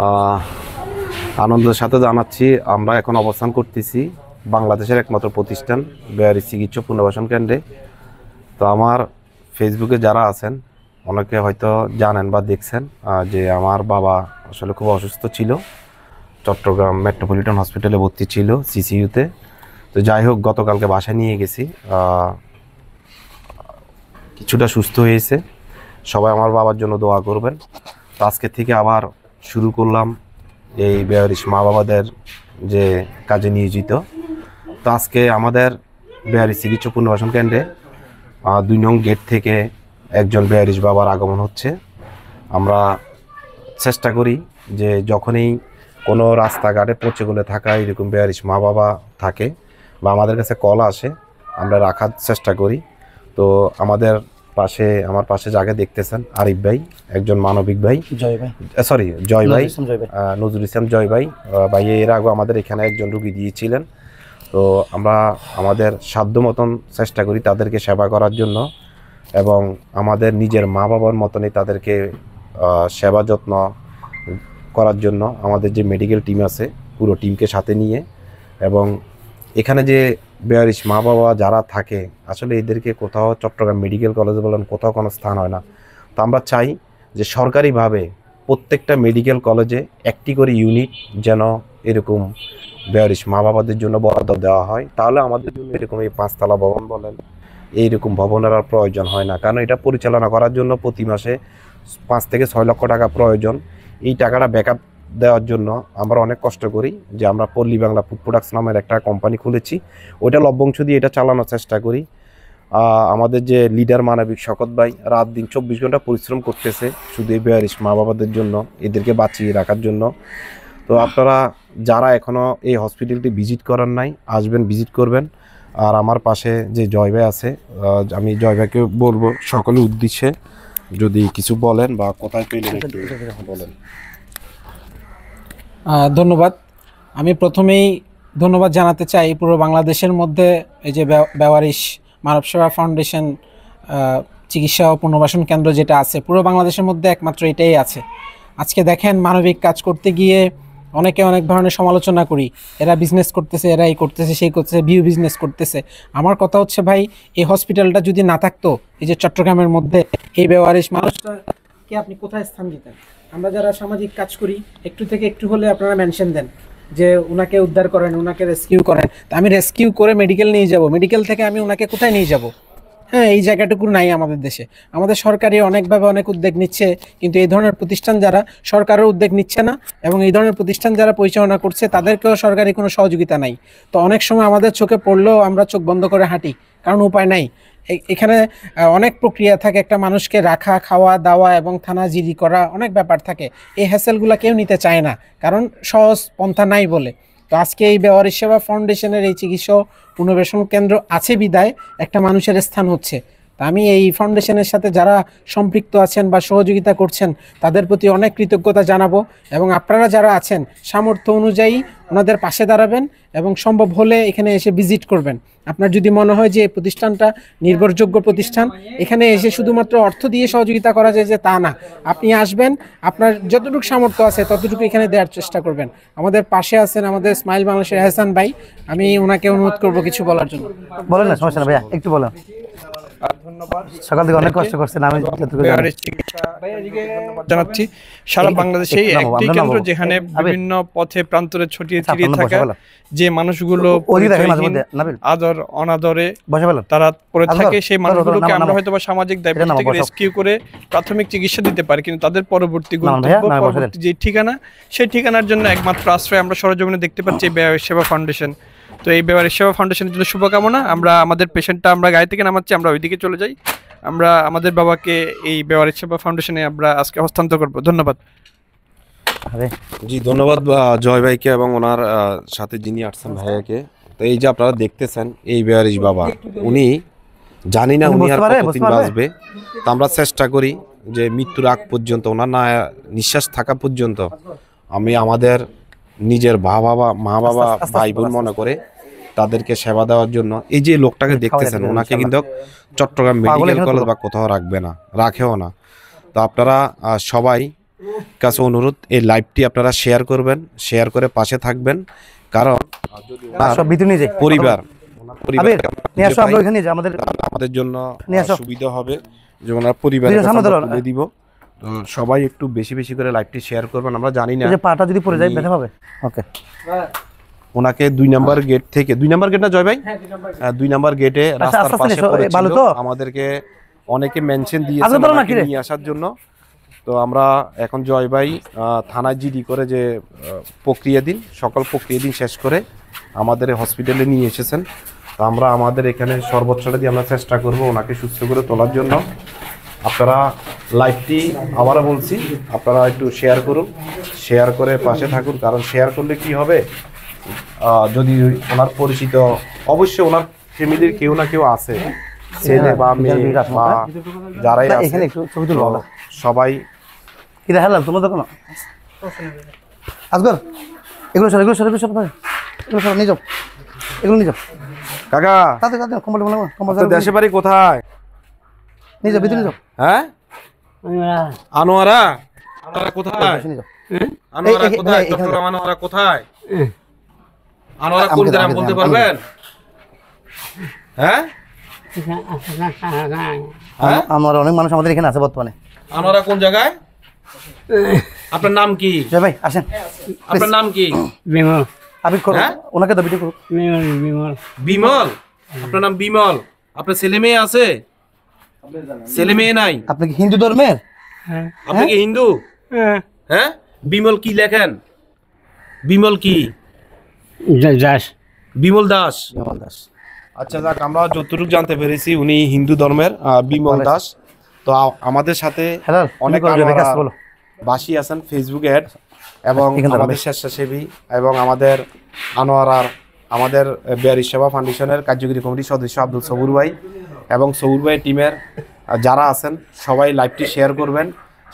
আহ, আনন্দের সাথে জানাচ্ছি আমরা এখন অবস্থান করতেছি বাংলাদেশের একমাত্র প্রতিষ্ঠান বেয়ারি চিকিৎসা পুনর্বাসন কেন্দ্রে। তো আমার ফেসবুকে যারা আছেন অনেকে হয়তো জানেন বা দেখছেন যে আমার বাবা আসলে খুব অসুস্থ ছিল, চট্টগ্রাম মেট্রোপলিটন হসপিটালে ভর্তি ছিল সিসিইউতে। তো যাই হোক, গতকালকে বাসায় নিয়ে গেছি, কিছুটা সুস্থ হয়েছে। সবাই আমার বাবার জন্য দোয়া করবেন। তো আজকে থেকে আবার শুরু করলাম এই বেয়ারিশ মা বাবাদের যে কাজে নিয়োজিত। তো আজকে আমাদের বেয়ারিশ চিকিৎসা পুনর্বাসন কেন্দ্রে 2 নং গেট থেকে একজন বেয়ারিশ বাবার আগমন হচ্ছে। আমরা চেষ্টা করি যে যখনই কোনো রাস্তাঘাটে পচে গলে থাকা এরকম বেয়ারিশ মা বাবা থাকে বা আমাদের কাছে কল আসে, আমরা রাখার চেষ্টা করি। তো আমার পাশে যাকে দেখতেছেন আরিফ ভাই, একজন মানবিক ভাই, জয় ভাই, নজরুল ইসলাম জয় ভাই। ভাই এর আগে আমাদের এখানে একজন রুগী দিয়েছিলেন। তো আমরা আমাদের সাধ্য মতন চেষ্টা করি তাদেরকে সেবা করার জন্য, এবং আমাদের নিজের মা বাবার মতনই তাদেরকে সেবা যত্ন করার জন্য আমাদের যে মেডিকেল টিম আছে পুরো টিমকে সাথে নিয়ে। এবং এখানে যে বেয়ারিশ মা বাবা যারা থাকে আসলে এদেরকে কোথাও চট্টগ্রাম মেডিকেল কলেজে বলেন কোথাও কোনো স্থান হয় না। তো আমরা চাই যে সরকারিভাবে প্রত্যেকটা মেডিকেল কলেজে একটি করে ইউনিট যেন এরকম বেয়ারিশ মা বাবাদের জন্য বরাদ্দ দেওয়া হয়। তাহলে আমাদের জন্য এরকম এই 5তলা ভবন বলেন এইরকম ভবনের আর প্রয়োজন হয় না, কারণ এটা পরিচালনা করার জন্য প্রতি মাসে 5 থেকে 6 লক্ষ টাকা প্রয়োজন। এই টাকাটা ব্যাকআপ দেওয়ার জন্য আমরা অনেক কষ্ট করি, যে আমরা পল্লী বাংলা ফুড প্রোডাক্টস নামের একটা কোম্পানি খুলেছি, ওইটা লভ্যাংশ দিয়ে এটা চালানোর চেষ্টা করি। আমাদের যে লিডার মানবিক শকত ভাই রাত দিন 24 ঘন্টা পরিশ্রম করতেছে শুধু এই বেয়ারিশ মা বাবাদের জন্য, এদেরকে বাঁচিয়ে রাখার জন্য। তো আপনারা যারা এখনও এই হসপিটালটি ভিজিট করার নাই আসবেন, ভিজিট করবেন। আর আমার পাশে যে জয় ভাই আছে, আমি জয় ভাইকে বলবো সকলের উদ্দেশ্যে যদি কিছু বলেন বা কোথায় পেলেন একটু বলেন। ধন্যবাদ। আমি প্রথমেই ধন্যবাদ জানাতে চাই পুরো বাংলাদেশের মধ্যে এই যে বেওয়ারিশ মানব সেবা ফাউন্ডেশন চিকিৎসা ও পুনর্বাসন কেন্দ্র যেটা আছে পুরো বাংলাদেশের মধ্যে একমাত্র এটাই আছে। আজকে দেখেন মানবিক কাজ করতে গিয়ে অনেকে অনেক ধরনের সমালোচনা করি, এরা বিজনেস করতেছে, এরা এই করতেছে সেই করতেছে, বিউ বিজনেস করতেছে। আমার কথা হচ্ছে ভাই, এই হসপিটালটা যদি না থাকতো এই যে চট্টগ্রামের মধ্যে এই বেওয়ারিশ মানুষটাকে আপনি কোথায় স্থান দিতেন? আমরা যারা সামাজিক কাজ করি একটু থেকে একটু হলে আপনারা মেনশন দেন যে ওনাকে উদ্ধার করেন, ওনাকে রেস্কিউ করেন। তা আমি রেস্কিউ করে মেডিকেল নিয়ে যাব, মেডিকেল থেকে আমি ওনাকে কোথায় নিয়ে যাব? হ্যাঁ, এই জায়গাটুকু নাই আমাদের দেশে। আমাদের সরকারি অনেকভাবে অনেক উদ্যোগ নিচ্ছে, কিন্তু এই ধরনের প্রতিষ্ঠান যারা সরকারের উদ্যোগ নিচ্ছে না এবং এই ধরনের প্রতিষ্ঠান যারা পরিচালনা করছে তাদেরকেও সরকারি কোনো সহযোগিতা নাই। তো অনেক সময় আমাদের চোখে পড়লেও আমরা চোখ বন্ধ করে হাঁটি, কারণ উপায় নাই। এখানে অনেক প্রক্রিয়া থাকে, একটা মানুষকে রাখা, খাওয়া দাওয়া এবং থানা জিডি করা অনেক ব্যাপার থাকে। এই হ্যাসেলগুলো কেউ নিতে চায় না, কারণ সহজ পন্থা নাই বলে। তো আজকে এই বেওয়ারিশ সেবা ফাউন্ডেশনের এই চিকিৎসা পুনর্বাসন কেন্দ্র আছে বিদায় একটা মানুষের স্থান হচ্ছে। তা আমি এই ফাউন্ডেশনের সাথে যারা সম্পৃক্ত আছেন বা সহযোগিতা করছেন তাদের প্রতি অনেক কৃতজ্ঞতা জানাবো, এবং আপনারা যারা আছেন সামর্থ্য অনুযায়ী ওনাদের পাশে দাঁড়াবেন এবং সম্ভব হলে এখানে এসে ভিজিট করবেন। আপনার যদি মনে হয় যে এই প্রতিষ্ঠানটা নির্ভরযোগ্য প্রতিষ্ঠান, এখানে এসে শুধুমাত্র অর্থ দিয়ে সহযোগিতা করা যায় যে তা না, আপনি আসবেন, আপনার যতটুকু সামর্থ্য আছে ততটুকু এখানে দেওয়ার চেষ্টা করবেন। আমাদের পাশে আছেন আমাদের স্মাইল বাংলাদেশের এহসান ভাই, আমি ওনাকে অনুরোধ করব কিছু বলার জন্য। বলেন না, সমস্যা না ভাইয়া, একটু বলেন। ধন্যবাদ। সকাল থেকে অনেক কষ্ট করছেন, আমি জানাচ্ছি সারা বাংলাদেশে একটি কেন্দ্র যেখানে বিভিন্ন পথে প্রান্তরে ছড়িয়ে ছিটিয়ে থাকা যে মানুষগুলো আদর অনাদরে তারা পড়ে থাকে, সেই মানুষগুলোকে আমরা হয়তো বা সামাজিক দায়িত্ব থেকে রেস্কিউ করে প্রাথমিক চিকিৎসা দিতে পারি, কিন্তু তাদের পরবর্তী যে ঠিকানা, সেই ঠিকানার জন্য একমাত্র আশ্রয় আমরা সরজমিনে দেখতে পাচ্ছি বেওয়ারিশ সেবা ফাউন্ডেশন। তো এই বেওয়ারিশ সেবা ফাউন্ডেশনের জন্য শুভকামনা। আমরা আমাদের পেশেন্টটা আমরা গাড়ি থেকে নামাচ্ছি, আমরা ওইদিকে চলে যাই। আমরা আমাদের বাবাকে এই বেওয়ারিশ সেবা ফাউন্ডেশনে আমরা আজকে হস্তান্তর করব। ধন্যবাদ। জি ধন্যবাদ জয় ভাইকে এবং ওনার সাথে যিনি আসছেন ভাইয়াকে। তো এই যে আপনারা দেখতেছেন এই বেয়ারিশ বাবা, উনি জানি না উনি আর কতদিন বাঁচবে। তো আমরা চেষ্টা করি যে মৃত্যুর আগ পর্যন্ত, ওনার না নিঃশ্বাস থাকা পর্যন্ত আমি আমাদের নিজের মা বাবা ভাই বোন মনে করে তাদেরকে সেবা দেওয়ার জন্য। এই যে লোকটাকে দেখতেছেন ওনাকে কিন্তু চট্টগ্রাম মেডিকেল কলেজ বা কোথাও রাখবে না, রাখেও না। তো আপনারা সবাই কাছে অনুরোধ, এই লাইভটি আপনারা শেয়ার করবেন, শেয়ার করে পাশে থাকবেন, কারণ সব ভিতরে নিয়ে যাই পরিবার আবির নিয়ে আসো, আমরা ওইখানে যাই, আমাদের জন্য নিয়ে আসো। সুবিধা হবে যে ওনার পরিবারের কাছে আমরা তুলে দিব। তো সবাই একটু বেশি বেশি করে লাইভটি শেয়ার করবেন। আমরা জানি না যে পাটা যদি পড়ে যায় ব্যথা পাবে। ওকে, ওনাকে 2 নম্বর গেট থেকে, 2 নম্বর গেট না জয় ভাই, 2 নম্বর গেটে রাস্তার পাশে পড়েছিল, আমাদেরকে অনেকে মেনশন দিয়েছে নিয়ে আসার জন্য। তো আমরা এখন জয় ভাই থানায় জিডি করে যে প্রক্রিয়া দিন, সকল প্রক্রিয়া দিন শেষ করে আমাদের হসপিটালে নিয়ে এসেছেন। তো আমরা আমাদের এখানে সর্বোচ্চটা দিয়ে আমরা চেষ্টা করব ওনাকে সুস্থ করে তোলার জন্য। আপনারা লাইভটি আবারও বলছি, আপনারা একটু শেয়ার করুন, শেয়ার করে পাশে থাকুন, কারণ শেয়ার করলে কি হবে, যদি ওনার পরিচিত, অবশ্যই ওনার ফ্যামিলির কেউ না কেউ আছে, ছেলে বা মেয়ে বা যারাই আছে, সবাই কি দেখালাম তোমার দেখো না আজগর, এগুলো সর এগুলো সর এগুলো সর এগুলো সর নিয়ে যাও, এগুলো নিয়ে যাও কাকা। তাতে তাতে কম্বল বলো, কম্বল দেশে বাড়ি কোথায়? নিয়ে যাও, ভিতরে নিয়ে যাও। হ্যাঁ, আনোয়ারা, আনোয়ারা কোথায়? আনোয়ারা কোথায়? চট্টগ্রাম আনোয়ারা কোথায়? আনোয়ারা কোন গ্রাম বলতে পারবেন? হ্যাঁ, আমার অনেক মানুষ আমাদের এখানে আছে বর্তমানে। আনোয়ারা কোন জায়গায়? আপনার নাম কি? জয় ভাই আসেন। আপনার নাম কি? বিমল। আবির করো, ওনাকে তো ভিডিও করো। বিমল। বিমল, আপনার নাম বিমল। আপনার ছেলে মেয়ে আছে? ছেলে মেয়ে নাই? আপনি কি হিন্দু ধর্মের? আপনি কি হিন্দু? হ্যাঁ, বিমল কি লেখেন? বিমল কি? দাস। বিমল দাস। বিমল দাস। আচ্ছা, যাক, আমরা যতটুকু জানতে পেরেছি উনি হিন্দু ধর্মের বিমল দাস। তো আমাদের সাথে অনেক বাসী আছেন, ফেসবুক অ্যাড এবং আমাদের স্বেচ্ছাসেবী এবং আমাদের আনোয়ারার, আমাদের বেয়ারিশ সেবা ফাউন্ডেশনের কার্যকরী কমিটির সদস্য আব্দুল সবুর ভাই এবং সবুর ভাই টিমের যারা আছেন সবাই লাইভটি শেয়ার করবেন।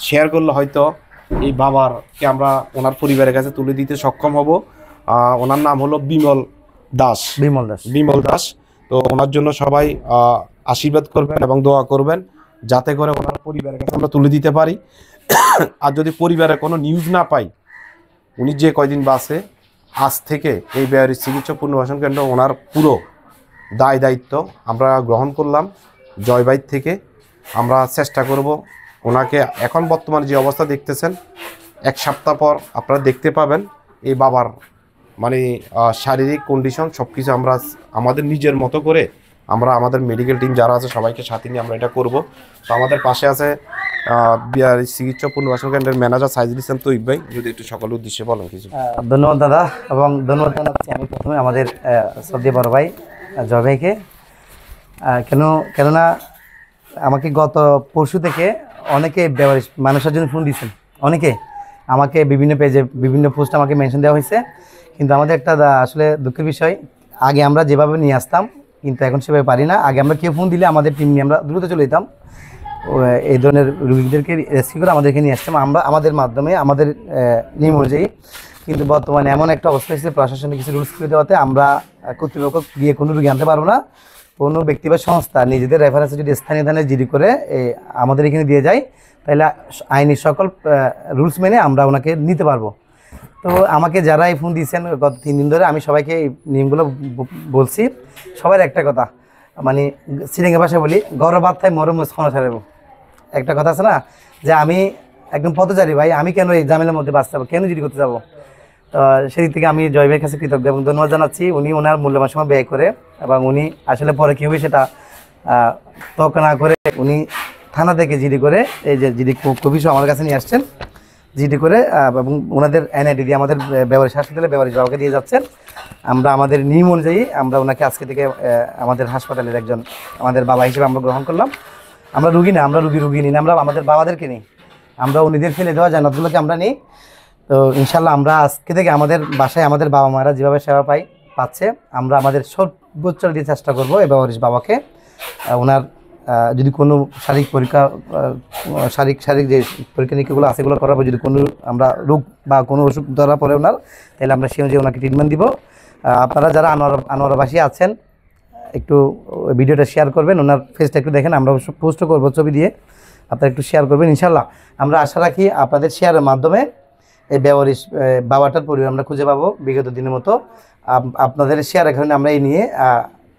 শেয়ার করলে হয়তো এই বাবারকে আমরা ওনার পরিবারের কাছে তুলে দিতে সক্ষম হব। ওনার নাম হলো বিমল দাস। বিমল দাস। বিমল দাস। তো ওনার জন্য সবাই আশীর্বাদ করবেন এবং দোয়া করবেন যাতে করে ওনার পরিবারের কাছে আমরা তুলে দিতে পারি। আর যদি পরিবারে কোনো নিউজ না পাই, উনি যে কয়দিন বাসে, আজ থেকে এই বেয়ারিশ চিকিৎসা পুনর্বাসন কেন্দ্র ওনার পুরো দায়িত্ব আমরা গ্রহণ করলাম জয় ভাই থেকে। আমরা চেষ্টা করব ওনাকে, এখন বর্তমানে যে অবস্থা দেখতেছেন, 1 সপ্তাহ পর আপনারা দেখতে পাবেন এই বাবার মানে শারীরিক কন্ডিশন সব কিছু আমরা আমাদের নিজের মতো করে আমরা আমাদের মেডিকেল টিম যারা আছে সবাইকে সাথে নিয়ে আমরা এটা করব। তো আমাদের পাশে আছে বেয়ারিশ চিকিৎসা পুনর্বাসন কেন্দ্রের ম্যানেজার সাইজুল ইসলাম তৈব ভাই, যদি একটু সকলের উদ্দেশ্যে বলেন কিছু। ধন্যবাদ দাদা, এবং ধন্যবাদ জানাচ্ছি আমি প্রথমে আমাদের শ্রদ্ধেয় বড় ভাই জয় ভাইকে। কেননা আমাকে গত পরশু থেকে অনেকে বেয়ারিশ মানুষের জন্য ফোন দিয়েছেন, অনেকে আমাকে বিভিন্ন পেজে বিভিন্ন পোস্ট আমাকে মেনশন দেওয়া হয়েছে। কিন্তু আমাদের একটা আসলে দুঃখের বিষয়, আগে আমরা যেভাবে নিয়ে আসতাম কিন্তু এখন সেভাবে পারি না। আগে আমরা কেউ ফোন দিলে আমাদের টিম নিয়ে আমরা দ্রুত চলে যেতাম, এই ধরনের রোগীদেরকে রেস্কিউ করে আমাদেরকে নিয়ে আসতাম আমরা আমাদের মাধ্যমে, আমাদের নিয়ম অনুযায়ী। কিন্তু বর্তমানে এমন একটা অবস্থা হয়েছে, প্রশাসনের কিছু রুলস করে দেওয়াতে আমরা কর্তৃপক্ষ গিয়ে কোনো রোগী আনতে পারবো না। কোনো ব্যক্তি বা সংস্থা নিজেদের রেফারেন্সে যদি স্থানীয় থানায় জিডি করে আমাদের এখানে দিয়ে যায়, তাহলে আইনি সকল রুলস মেনে আমরা ওনাকে নিতে পারবো। তো আমাকে যারা এই ফোন দিয়েছেন গত 3 দিন ধরে, আমি সবাইকে এই নিয়মগুলো বলছি। সবার একটা কথা, মানে সিরিঙ্গা ভাষায় বলি, গরম ভাত খাই মরম মুসখানা ছাড়াবো। একটা কথা আছে না, যে আমি একদম পথচারী ভাই, আমি কেন এই জামেলার মধ্যে বাঁচতে যাবো, কেন জিডি করতে যাবো। তো সেই দিক থেকে আমি জয় ভাইয়ের কাছে কৃতজ্ঞ এবং ধন্যবাদ জানাচ্ছি। উনি ওনার মূল্যবান সময় ব্যয় করে, এবং উনি আসলে পরে কী হবে সেটা তর্ক না করে উনি থানা থেকে জিডি করে, এই যে জিডি কপিসও আমার কাছে নিয়ে আসছেন, জিডি করে এবং ওনাদের এনআইডি দিয়ে আমাদের বেয়ারিশ হাসপাতালে বেয়ারিশ বাবাকে দিয়ে যাচ্ছেন। আমরা আমাদের নিয়ম অনুযায়ী আমরা ওনাকে আজকে থেকে আমাদের হাসপাতালের একজন আমাদের বাবা হিসেবে আমরা গ্রহণ করলাম। আমরা রুগী না, আমরা রুগী নিই না, আমরা আমাদের বাবাদেরকে নিই, আমরা উনিদের ফেলে দেওয়া জান্নাতগুলোকে আমরা নিই। তো ইনশাল্লাহ আমরা আজকে থেকে আমাদের বাসায় আমাদের বাবা মারা যেভাবে সেবা পাচ্ছে, আমরা আমাদের সর্বোচ্চ দিয়ে চেষ্টা করবো এই বেয়ারিশ বাবাকে ওনার যদি কোনো শারীরিক পরীক্ষা শারীরিক যে পরীক্ষা নিরীক্ষাগুলো আছে এগুলো করাবো। যদি কোনো আমরা রোগ বা কোনো ওষুধ ধরা পড়ে ওনার, তাহলে আমরা সেই অনুযায়ী ওনাকে ট্রিটমেন্ট দিব। আপনারা যারা আনোয়ারাবাসী আছেন একটু ভিডিওটা শেয়ার করবেন, ওনার ফেসটা একটু দেখেন, আমরা পোস্টও করবো ছবি দিয়ে। আপনারা একটু শেয়ার করবেন। ইনশাল্লাহ আমরা আশা রাখি আপনাদের শেয়ারের মাধ্যমে এই বেওয়ারিশ বাবাটার পরিবার আমরা খুঁজে পাবো বিগত দিনের মতো। আপনাদের শেয়ারের কারণে আমরা এই নিয়ে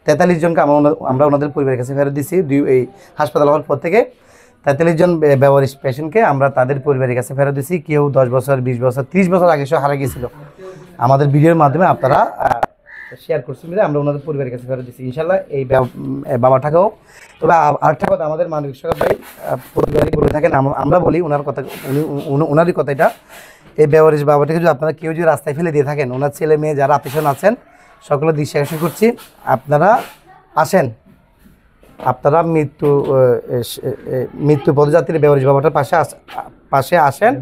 43 জনকে আমরা ওনাদের পরিবারের কাছে ফেরত দিচ্ছি। এই হাসপাতাল হওয়ার পর থেকে 43 জন বেওয়ারিশ পেশেন্টকে আমরা তাদের পরিবারের কাছে ফেরত দিচ্ছি। কেউ 10 বছর, 20 বছর, 30 বছর আগে সে হারা গিয়েছিল। আমাদের ভিডিওর মাধ্যমে আপনারা শেয়ার করছেন বলে আমরা ওনাদের পরিবারের কাছে ফেরত দিচ্ছি ইনশাল্লাহ এই বাবাটাকেও। তবে আরেকটা কথা আমাদের মানবিক সরকার ভাই প্রতিবারই বলে থাকেন, আমরা বলি ওনার কথা, ওনারই কথা এটা, এই বেওয়ারিশ বাবাটাকে যদি আপনারা কেউ যদি রাস্তায় ফেলে দিয়ে থাকেন, ওনার ছেলে মেয়ে যারা আত্মীয় আছেন সকলের দৃষ্টি আকর্ষণ করছি, আপনারা আসেন, আপনারা মৃত্যু পদযাত্রী বেওয়ারিশ বাবাটার পাশে আসেন।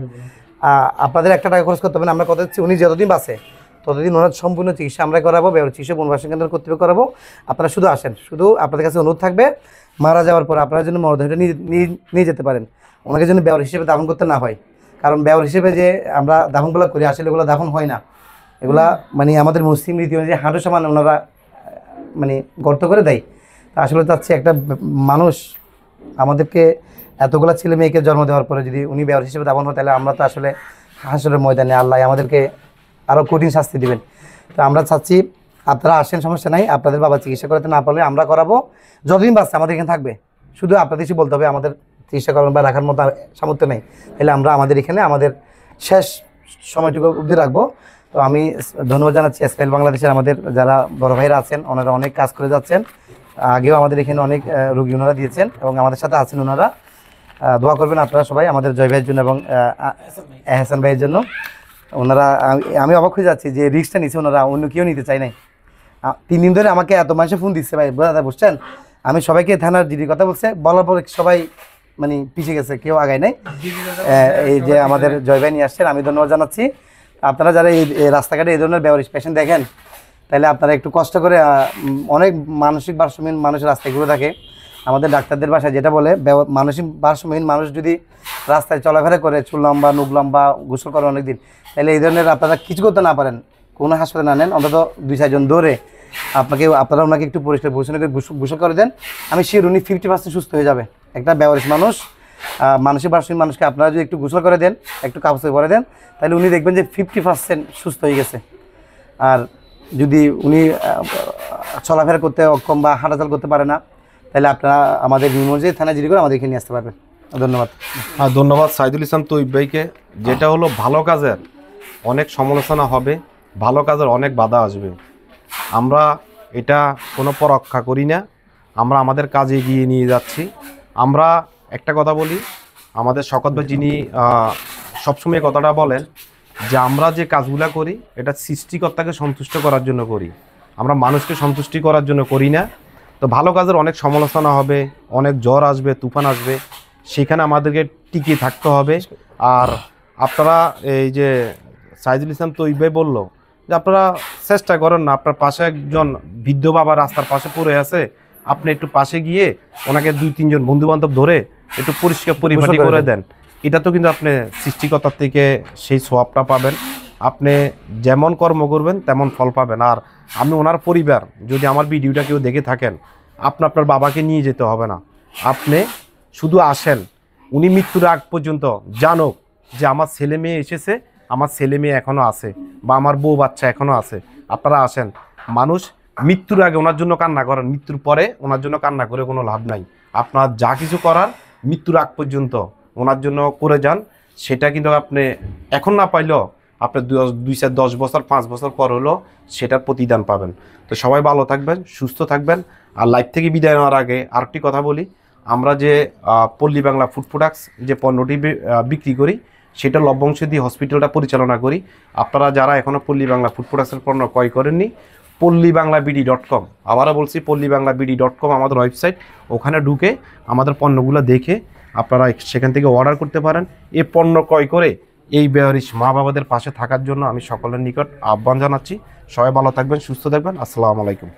আপনাদের 1 টাকা খরচ করতে হবে না। আমরা কথা দিচ্ছি উনি যতদিন বাঁচে ততদিন ওনার সম্পূর্ণ চিকিৎসা আমরা করাবো, বেওয়ারিশ চিকিৎসা পুনর্বাসন কেন্দ্র কর্তৃপক্ষ করাবো। আপনারা শুধু আসেন। শুধু আপনাদের কাছে অনুরোধ থাকবে মারা যাওয়ার পর আপনারা যেন মরদেহটা নিয়ে যেতে পারেন, ওনাকে যেন বেওয়ারিশ হিসেবে দাফন করতে না হয়। কারণ বেওয়ারিশ হিসেবে যে আমরা দাফনগুলো করি আসলে এগুলো দাফন হয় না। এগুলা মানে আমাদের মুসলিম রীতি অনুযায়ী হাঁটু সমান ওনারা মানে গর্ত করে দেয়। তা আসলে চাচ্ছি একটা মানুষ আমাদেরকে এতগুলা ছেলে মেয়েকে জন্ম দেওয়ার পরে যদি উনি বেওয়ারিশ হিসেবে দাফন হয়, তাহলে আমরা তো আসলে হাসরের ময়দানে আল্লাহ আমাদেরকে আরও কঠিন শাস্তি দিবেন। তো আমরা চাচ্ছি আপনারা আসেন, সমস্যা নাই। আপনাদের বাবা চিকিৎসা করাতে না পারলে আমরা করাবো, যতদিন বাঁচছে আমাদের এখানে থাকবে। শুধু আপনাদের এসে বলতে হবে আমাদের চিকিৎসা করার বা রাখার মতো সামর্থ্য নেই, তাহলে আমরা আমাদের এখানে আমাদের শেষ সময়টুকু অবধি রাখবো। তো আমি ধন্যবাদ জানাচ্ছি স্মাইল বাংলাদেশের আমাদের যারা বড় ভাইরা আছেন, ওনারা অনেক কাজ করে যাচ্ছেন। আগেও আমাদের এখানে অনেক রোগী ওনারা দিয়েছেন এবং আমাদের সাথে আছেন ওনারা। দোয়া করবেন আপনারা সবাই আমাদের জয় ভাইয়ের জন্য এবং এহসান ভাইয়ের জন্য। ওনারা আমি অবাক হয়ে যাচ্ছি যে রিস্কটা নিচ্ছে ওনারা, অন্য কেউ নিতে চাই নাই। 3 দিন ধরে আমাকে এত মানুষে ফোন দিচ্ছে ভাই, দাদা বুঝছেন, আমি সবাইকে থানার জিডির কথা বলছে, বলার পর সবাই মানে পিছিয়ে গেছে, কেউ আগায় নাই। এই যে আমাদের জয় ভাই নিয়ে আসছেন, আমি ধন্যবাদ জানাচ্ছি। আপনারা যারা এই রাস্তাঘাটে এই ধরনের বেওয়ারিশ পেশেন্ট দেখেন, তাহলে আপনারা একটু কষ্ট করে, অনেক মানসিক ভারসাম্যহীন মানুষ রাস্তায় ঘুরে থাকে। আমাদের ডাক্তারদের ভাষায় যেটা বলে, মানসিক ভারসাম্যহীন মানুষ যদি রাস্তায় চলাফেরা করে, চুল লম্বা, নুক লম্বা, গোসল করে অনেকদিন, তাহলে এই ধরনের আপনারা কিছু করতে না পারেন, কোনো হাসপাতালে না নেন, অন্তত 2-4 জন ধরে আপনারা ওনাকে একটু পরিষ্কার পরিচ্ছন্ন করে গোসল করে দেন। আমি শিওর উনি 50% সুস্থ হয়ে যাবে। একটা বেওয়ারিশ মানুষ, মানসিক ভারসাম্যহীন মানুষকে আপনারা যদি একটু গোসল করে দেন, একটু কাপড় পরে দেন, তাহলে উনি দেখবেন যে 50% সুস্থ হয়ে গেছে। আর যদি উনি চলাফেরা করতে অক্ষম বা হাঁটাচল করতে পারে না, তাহলে আপনারা আমাদের নিমন্ত্রণ থানা জিডি করে আমাদের এখানে নিয়ে আসতে পারবেন। ধন্যবাদ। ধন্যবাদ সাইদুল ইসলাম তৈব ভাইকে। যেটা হলো ভালো কাজের অনেক সমালোচনা হবে, ভালো কাজের অনেক বাধা আসবে। আমরা এটা কোনো পরক্ষা করি না, আমরা আমাদের কাজে এগিয়ে নিয়ে যাচ্ছি। আমরা একটা কথা বলি, আমাদের শওকত ভাই যিনি সবসময় কথাটা বলেন যে আমরা যে কাজগুলো করি এটা সৃষ্টিকর্তাকে সন্তুষ্ট করার জন্য করি, আমরা মানুষকে সন্তুষ্টি করার জন্য করি না। তো ভালো কাজের অনেক সমালোচনা হবে, অনেক ঝড় আসবে, তুফান আসবে, সেখানে আমাদেরকে টিকে থাকতে হবে। আর আপনারা এই যে সাইদুল ইসলাম তৈব ভাই বললো যে আপনারা চেষ্টা করেন না, আপনার পাশে একজন বৃদ্ধ বাবা রাস্তার পাশে পড়ে আছে, আপনি একটু পাশে গিয়ে ওনাকে 2-3 জন বন্ধু বান্ধব ধরে একটু পরিষ্কার পরিপাটি করে দেন। এটা তো কিন্তু আপনি সৃষ্টিকর্তার থেকে সেই সোয়াবটা পাবেন। আপনি যেমন কর্ম করবেন তেমন ফল পাবেন। আর আমি ওনার পরিবার, যদি আমার ভিডিওটা কেউ দেখে থাকেন, আপনার বাবাকে নিয়ে যেতে হবে না, আপনি শুধু আসেন। উনি মৃত্যুর আগ পর্যন্ত জানুক যে আমার ছেলে মেয়ে এসেছে, আমার ছেলে মেয়ে এখনও আছে, বা আমার বউ বাচ্চা এখনও আছে। আপনারা আসেন। মানুষ মৃত্যুর আগে ওনার জন্য কান্না করেন, মৃত্যুর পরে ওনার জন্য কান্না করে কোনো লাভ নাই। আপনার যা কিছু করার মৃত্যুর আগ পর্যন্ত ওনার জন্য করে যান। সেটা কিন্তু আপনি এখন না পাইলেও আপনি 2-10 বছর 5 বছর পর হলো সেটার প্রতিদান পাবেন। তো সবাই ভালো থাকবেন, সুস্থ থাকবেন। আর লাইভ থেকে বিদায় নেওয়ার আগে আরেকটি কথা বলি, আমরা যে পল্লী বাংলা ফুড প্রোডাক্টস যে পণ্যটি বিক্রি করি, সেটা লবংশী হসপিটালটা পরিচালনা করি। আপনারা যারা এখনও পল্লী বাংলা ফুড প্রোডাক্টসের পণ্য ক্রয় করেননি, পল্লীবাংলাবিডি.com, আবারও বলছি পল্লীবাংলাবিডি.com আমাদের ওয়েবসাইট, ওখানে ঢুকে আমাদের পণ্যগুলো দেখে আপনারা সেখান থেকে অর্ডার করতে পারেন। এই পণ্য ক্রয় করে এই বেওয়ারিশ মা বাবাদের পাশে থাকার জন্য আমি সকলের নিকট আহ্বান জানাচ্ছি। সবাই ভালো থাকবেন, সুস্থ থাকবেন। আসসালামু আলাইকুম।